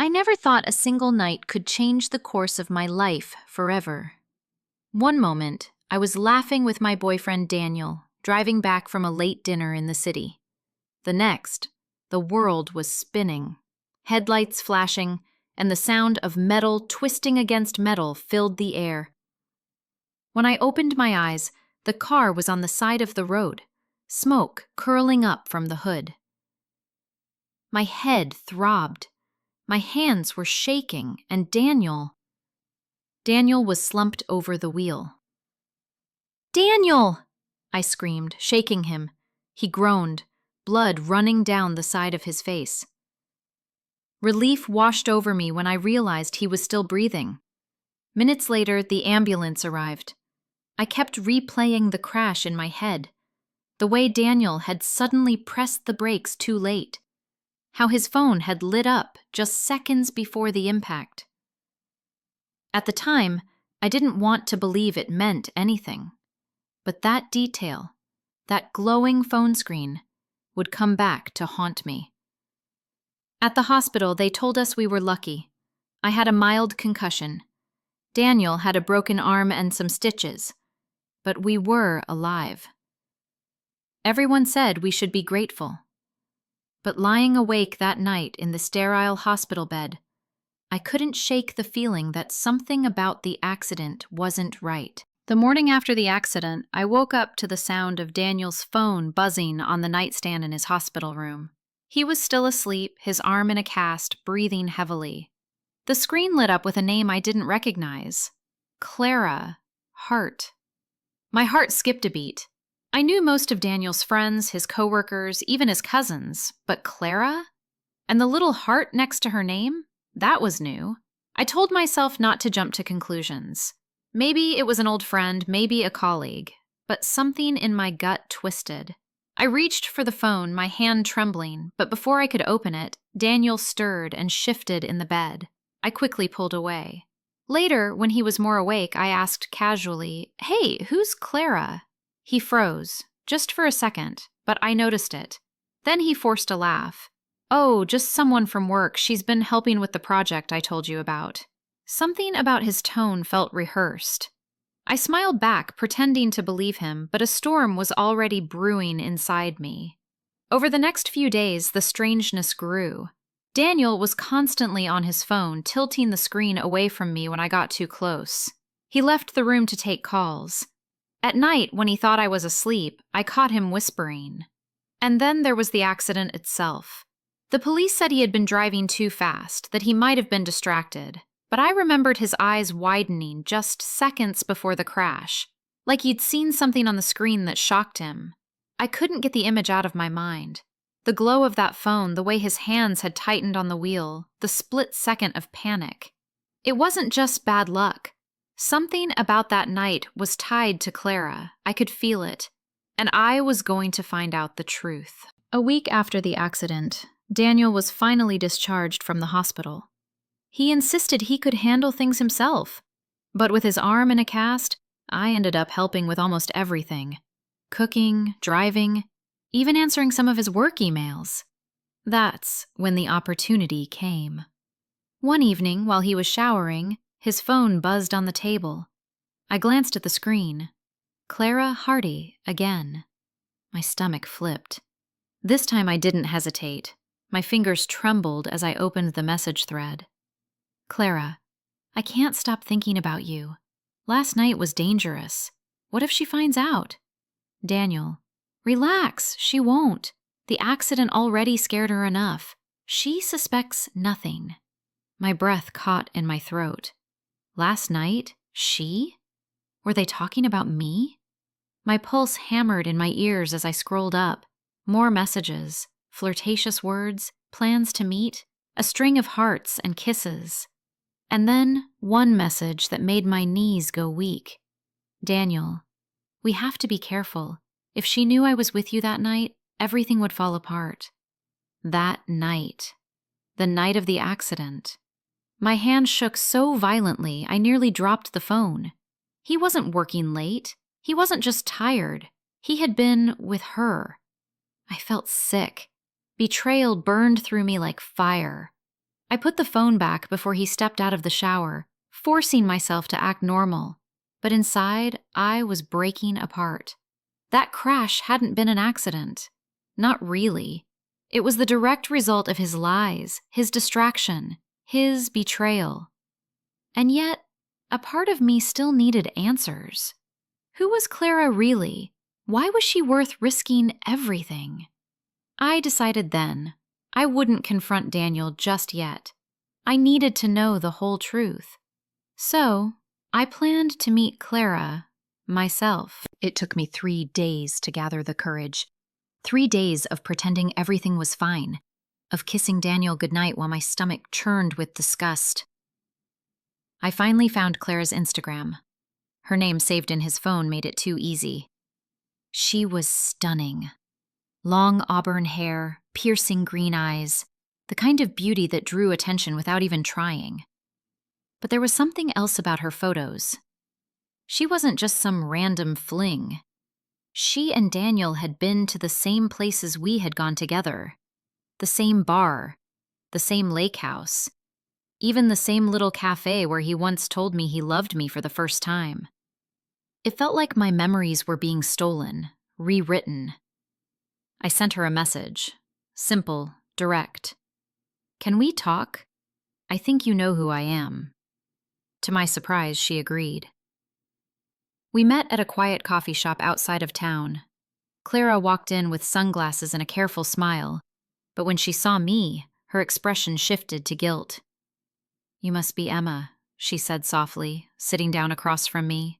I never thought a single night could change the course of my life forever. One moment, I was laughing with my boyfriend Daniel, driving back from a late dinner in the city. The next, the world was spinning. Headlights flashing, and the sound of metal twisting against metal filled the air. When I opened my eyes, the car was on the side of the road, smoke curling up from the hood. My head throbbed. My hands were shaking, and Daniel was slumped over the wheel. "Daniel!" I screamed, shaking him. He groaned, blood running down the side of his face. Relief washed over me when I realized he was still breathing. Minutes later, the ambulance arrived. I kept replaying the crash in my head. The way Daniel had suddenly pressed the brakes too late. How his phone had lit up just seconds before the impact. At the time, I didn't want to believe it meant anything. But that detail, that glowing phone screen, would come back to haunt me. At the hospital, they told us we were lucky. I had a mild concussion. Daniel had a broken arm and some stitches. But we were alive. Everyone said we should be grateful. But lying awake that night in the sterile hospital bed, I couldn't shake the feeling that something about the accident wasn't right. The morning after the accident, I woke up to the sound of Daniel's phone buzzing on the nightstand in his hospital room. He was still asleep, his arm in a cast, breathing heavily. The screen lit up with a name I didn't recognize. Clara Hart. My heart skipped a beat. I knew most of Daniel's friends, his coworkers, even his cousins, but Clara? And the little heart next to her name? That was new. I told myself not to jump to conclusions. Maybe it was an old friend, maybe a colleague, but something in my gut twisted. I reached for the phone, my hand trembling, but before I could open it, Daniel stirred and shifted in the bed. I quickly pulled away. Later, when he was more awake, I asked casually, "Hey, who's Clara?" He froze, just for a second, but I noticed it. Then he forced a laugh. "Oh, just someone from work. She's been helping with the project I told you about." Something about his tone felt rehearsed. I smiled back, pretending to believe him, but a storm was already brewing inside me. Over the next few days, the strangeness grew. Daniel was constantly on his phone, tilting the screen away from me when I got too close. He left the room to take calls. At night, when he thought I was asleep, I caught him whispering. And then there was the accident itself. The police said he had been driving too fast, that he might have been distracted. But I remembered his eyes widening just seconds before the crash, like he'd seen something on the screen that shocked him. I couldn't get the image out of my mind. The glow of that phone, the way his hands had tightened on the wheel, the split second of panic. It wasn't just bad luck. Something about that night was tied to Clara. I could feel it. And I was going to find out the truth. A week after the accident, Daniel was finally discharged from the hospital. He insisted he could handle things himself. But with his arm in a cast, I ended up helping with almost everything. Cooking, driving, even answering some of his work emails. That's when the opportunity came. One evening, while he was showering, his phone buzzed on the table. I glanced at the screen. Clara Hardy again. My stomach flipped. This time I didn't hesitate. My fingers trembled as I opened the message thread. "Clara, I can't stop thinking about you. Last night was dangerous. What if she finds out?" Daniel, "Relax, she won't. The accident already scared her enough. She suspects nothing." My breath caught in my throat. Last night? She? Were they talking about me? My pulse hammered in my ears as I scrolled up. More messages, flirtatious words, plans to meet, a string of hearts and kisses. And then one message that made my knees go weak. "Daniel, we have to be careful. If she knew I was with you that night, everything would fall apart." That night. The night of the accident. My hand shook so violently I nearly dropped the phone. He wasn't working late. He wasn't just tired. He had been with her. I felt sick. Betrayal burned through me like fire. I put the phone back before he stepped out of the shower, forcing myself to act normal. But inside, I was breaking apart. That crash hadn't been an accident. Not really. It was the direct result of his lies, his distraction, his betrayal. And yet, a part of me still needed answers. Who was Clara really? Why was she worth risking everything? I decided then I wouldn't confront Daniel just yet. I needed to know the whole truth. So, I planned to meet Clara myself. It took me 3 days to gather the courage. 3 days of pretending everything was fine, of kissing Daniel goodnight while my stomach churned with disgust. I finally found Clara's Instagram. Her name saved in his phone made it too easy. She was stunning. Long auburn hair, piercing green eyes, the kind of beauty that drew attention without even trying. But there was something else about her photos. She wasn't just some random fling. She and Daniel had been to the same places we had gone together. The same bar, the same lake house, even the same little cafe where he once told me he loved me for the first time. It felt like my memories were being stolen, rewritten. I sent her a message. Simple, direct. "Can we talk? I think you know who I am." To my surprise, she agreed. We met at a quiet coffee shop outside of town. Clara walked in with sunglasses and a careful smile, but when she saw me, her expression shifted to guilt. "You must be Emma," she said softly, sitting down across from me.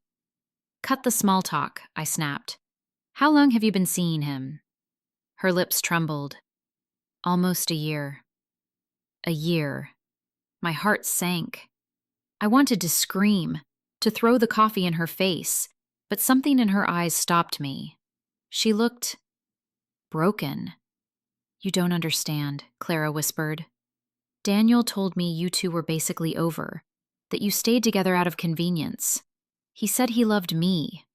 "Cut the small talk," I snapped. "How long have you been seeing him?" Her lips trembled. "Almost a year." A year. My heart sank. I wanted to scream, to throw the coffee in her face, but something in her eyes stopped me. She looked broken. "You don't understand," Clara whispered. "Daniel told me you two were basically over, that you stayed together out of convenience. He said he loved me."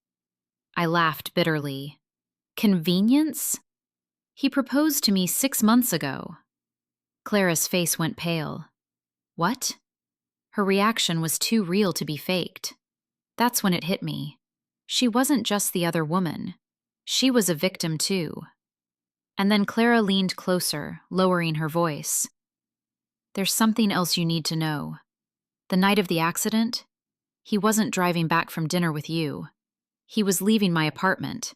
I laughed bitterly. Convenience? He proposed to me 6 months ago. Clara's face went pale. What? Her reaction was too real to be faked. That's when it hit me. She wasn't just the other woman. She was a victim too. And then Clara leaned closer, lowering her voice. "There's something else you need to know. The night of the accident, he wasn't driving back from dinner with you. He was leaving my apartment.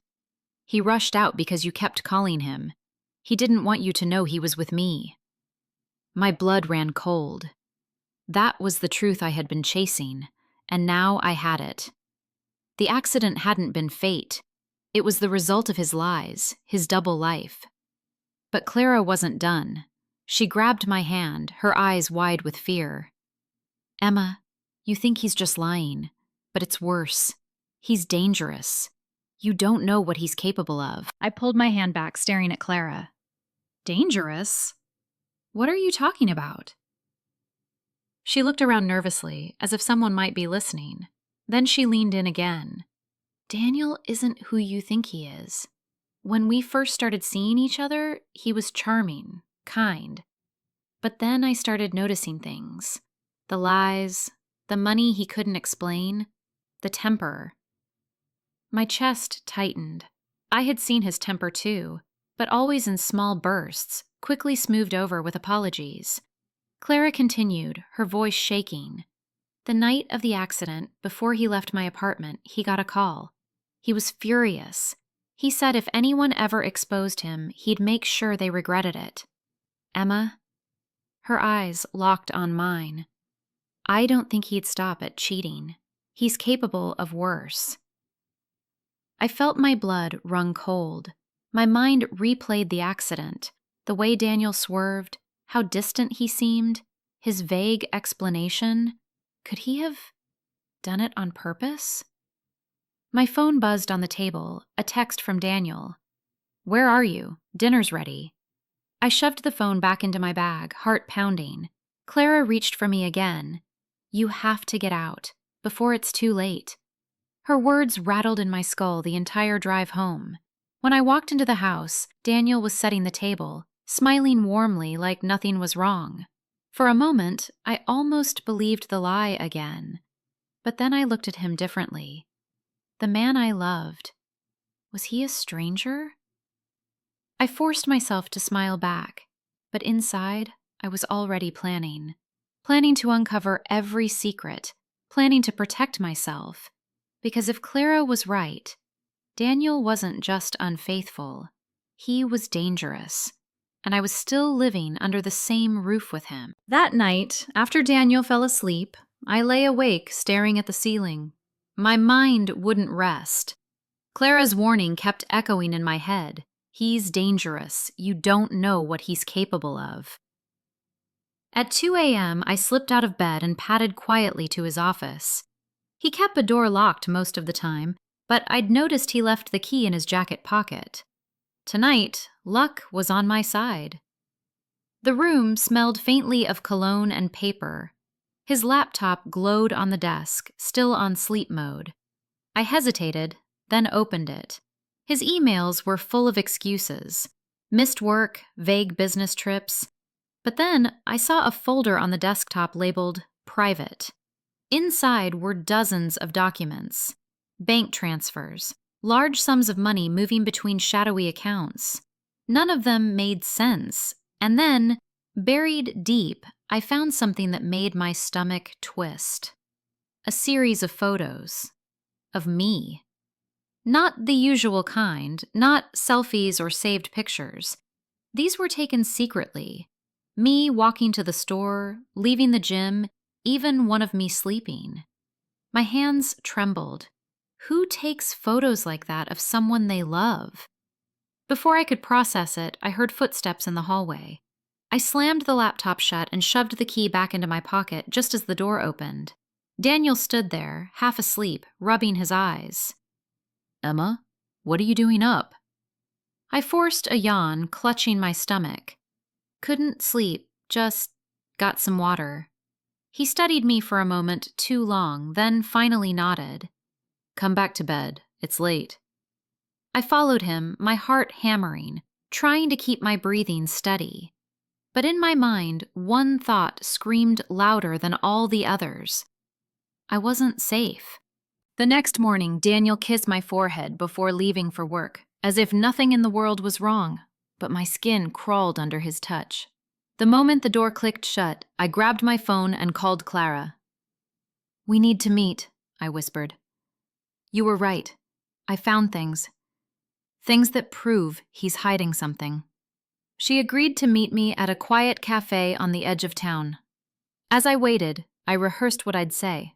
He rushed out because you kept calling him. He didn't want you to know he was with me." My blood ran cold. That was the truth I had been chasing, and now I had it. The accident hadn't been fate. It was the result of his lies, his double life. But Clara wasn't done. She grabbed my hand, her eyes wide with fear. "Emma, you think he's just lying, but it's worse. He's dangerous. You don't know what he's capable of." I pulled my hand back, staring at Clara. "Dangerous? What are you talking about?" She looked around nervously, as if someone might be listening. Then she leaned in again. "Daniel isn't who you think he is. When we first started seeing each other, he was charming, kind. But then I started noticing things. The lies, the money he couldn't explain, the temper." My chest tightened. I had seen his temper too, but always in small bursts, quickly smoothed over with apologies. Clara continued, her voice shaking. "The night of the accident, before he left my apartment, he got a call. He was furious. He said if anyone ever exposed him, he'd make sure they regretted it. Emma?" Her eyes locked on mine. "I don't think he'd stop at cheating. He's capable of worse." I felt my blood run cold. My mind replayed the accident, the way Daniel swerved, how distant he seemed, his vague explanation. Could he have done it on purpose? My phone buzzed on the table, a text from Daniel. "Where are you? Dinner's ready." I shoved the phone back into my bag, heart pounding. Clara reached for me again. "You have to get out, before it's too late." Her words rattled in my skull the entire drive home. When I walked into the house, Daniel was setting the table, smiling warmly like nothing was wrong. For a moment, I almost believed the lie again, but then I looked at him differently. The man I loved, was he a stranger? I forced myself to smile back, but inside, I was already planning to uncover every secret, planning to protect myself. Because if Clara was right, Daniel wasn't just unfaithful, he was dangerous, and I was still living under the same roof with him. That night, after Daniel fell asleep, I lay awake staring at the ceiling. My mind wouldn't rest. Clara's warning kept echoing in my head. He's dangerous. You don't know what he's capable of. At 2 a.m., I slipped out of bed and padded quietly to his office. He kept the door locked most of the time, but I'd noticed he left the key in his jacket pocket. Tonight, luck was on my side. The room smelled faintly of cologne and paper. His laptop glowed on the desk, still on sleep mode. I hesitated, then opened it. His emails were full of excuses. Missed work, vague business trips. But then I saw a folder on the desktop labeled Private. Inside were dozens of documents. Bank transfers, large sums of money moving between shadowy accounts. None of them made sense. And then, buried deep, I found something that made my stomach twist. A series of photos. Of me. Not the usual kind, not selfies or saved pictures. These were taken secretly. Me walking to the store, leaving the gym, even one of me sleeping. My hands trembled. Who takes photos like that of someone they love? Before I could process it, I heard footsteps in the hallway. I slammed the laptop shut and shoved the key back into my pocket just as the door opened. Daniel stood there, half asleep, rubbing his eyes. "Emma, what are you doing up?" I forced a yawn, clutching my stomach. Couldn't sleep, just got some water. He studied me for a moment too long, then finally nodded. "Come back to bed. It's late." I followed him, my heart hammering, trying to keep my breathing steady. But in my mind, one thought screamed louder than all the others. I wasn't safe. The next morning, Daniel kissed my forehead before leaving for work, as if nothing in the world was wrong, but my skin crawled under his touch. The moment the door clicked shut, I grabbed my phone and called Clara. "We need to meet," I whispered. "You were right. I found things. Things that prove he's hiding something." She agreed to meet me at a quiet cafe on the edge of town. As I waited, I rehearsed what I'd say.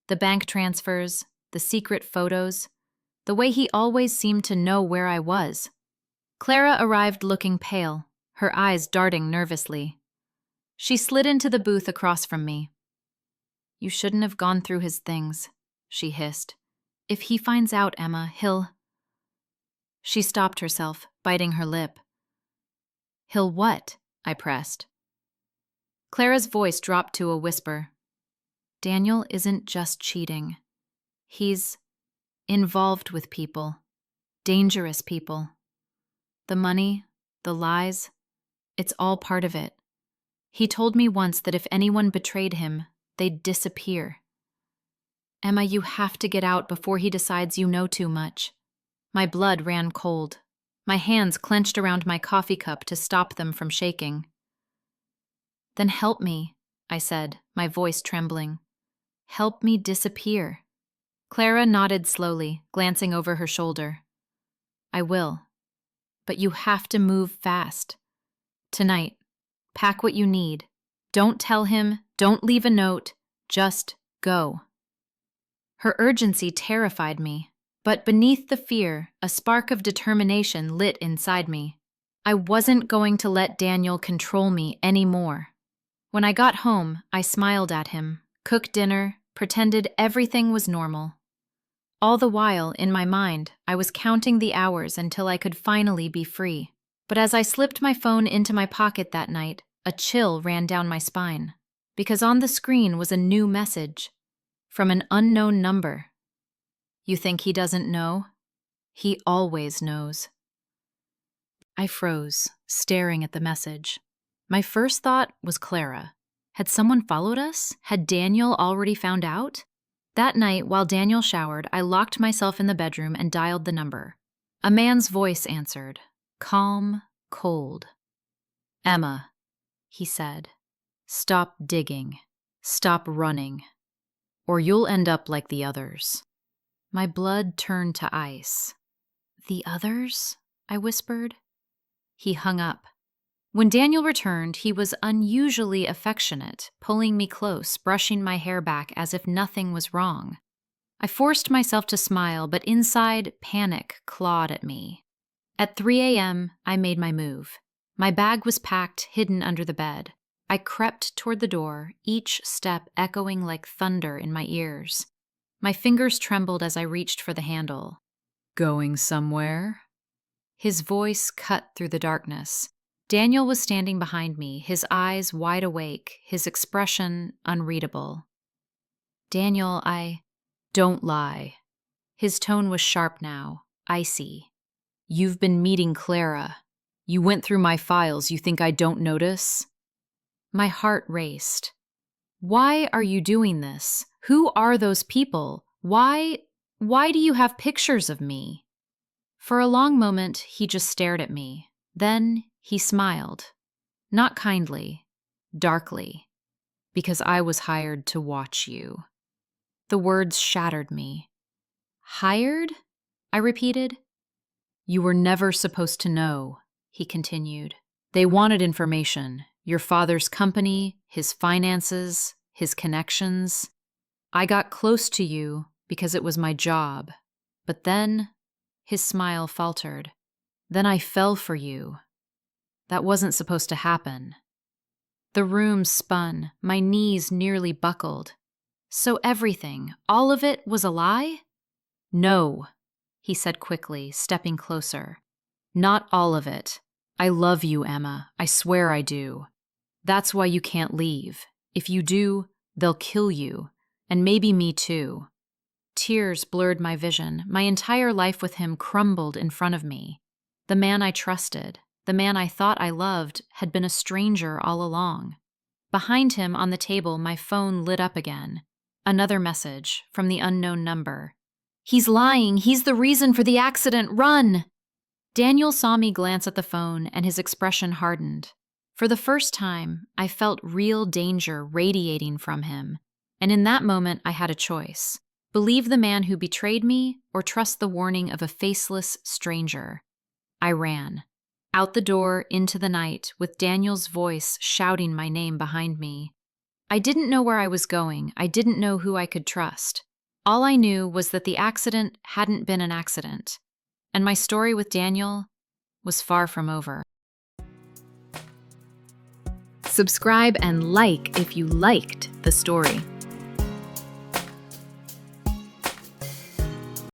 The bank transfers, the secret photos, the way he always seemed to know where I was. Clara arrived looking pale, her eyes darting nervously. She slid into the booth across from me. "You shouldn't have gone through his things," she hissed. "If he finds out, Emma, he'll—" She stopped herself, biting her lip. "He'll what?" I pressed. Clara's voice dropped to a whisper. "Daniel isn't just cheating. He's involved with people. Dangerous people. The money, the lies, it's all part of it. He told me once that if anyone betrayed him, they'd disappear. Emma, you have to get out before he decides you know too much." My blood ran cold. My hands clenched around my coffee cup to stop them from shaking. "Then help me," I said, my voice trembling. "Help me disappear." Clara nodded slowly, glancing over her shoulder. "I will. But you have to move fast. Tonight. Pack what you need. Don't tell him, don't leave a note, just go." Her urgency terrified me, but beneath the fear, a spark of determination lit inside me. I wasn't going to let Daniel control me anymore. When I got home, I smiled at him, cooked dinner, pretended everything was normal. All the while, in my mind, I was counting the hours until I could finally be free. But as I slipped my phone into my pocket that night, a chill ran down my spine, because on the screen was a new message from an unknown number. "You think he doesn't know? He always knows." I froze, staring at the message. My first thought was Clara. Had someone followed us? Had Daniel already found out? That night, while Daniel showered, I locked myself in the bedroom and dialed the number. A man's voice answered, calm, cold. "Emma," he said, "stop digging. Stop running. Or you'll end up like the others." My blood turned to ice. "The others?" I whispered. He hung up. When Daniel returned, he was unusually affectionate, pulling me close, brushing my hair back as if nothing was wrong. I forced myself to smile, but inside, panic clawed at me. At 3 a.m., I made my move. My bag was packed, hidden under the bed. I crept toward the door, each step echoing like thunder in my ears. My fingers trembled as I reached for the handle. "Going somewhere?" His voice cut through the darkness. Daniel was standing behind me, his eyes wide awake, his expression unreadable. "Daniel, Don't lie." His tone was sharp now, icy. "You've been meeting Clara. You went through my files. You think I don't notice?" My heart raced. "Why are you doing this? Who are those people? Why do you have pictures of me?" For a long moment, he just stared at me. Then he smiled. Not kindly, darkly. "Because I was hired to watch you." The words shattered me. "Hired?" I repeated. "You were never supposed to know," he continued. "They wanted information. Your father's company, his finances, his connections. I got close to you because it was my job. But then," his smile faltered, "then I fell for you. That wasn't supposed to happen." The room spun, my knees nearly buckled. So everything, all of it, was a lie? "No," he said quickly, stepping closer. "Not all of it. I love you, Emma. I swear I do. That's why you can't leave. If you do, they'll kill you. And maybe me too." Tears blurred my vision. My entire life with him crumbled in front of me. The man I trusted, the man I thought I loved, had been a stranger all along. Behind him on the table, my phone lit up again. Another message from the unknown number. "He's lying. He's the reason for the accident. Run!" Daniel saw me glance at the phone, and his expression hardened. For the first time, I felt real danger radiating from him. And in that moment, I had a choice. Believe the man who betrayed me, or trust the warning of a faceless stranger. I ran. Out the door, into the night, with Daniel's voice shouting my name behind me. I didn't know where I was going. I didn't know who I could trust. All I knew was that the accident hadn't been an accident, and my story with Daniel was far from over. Subscribe and like if you liked the story.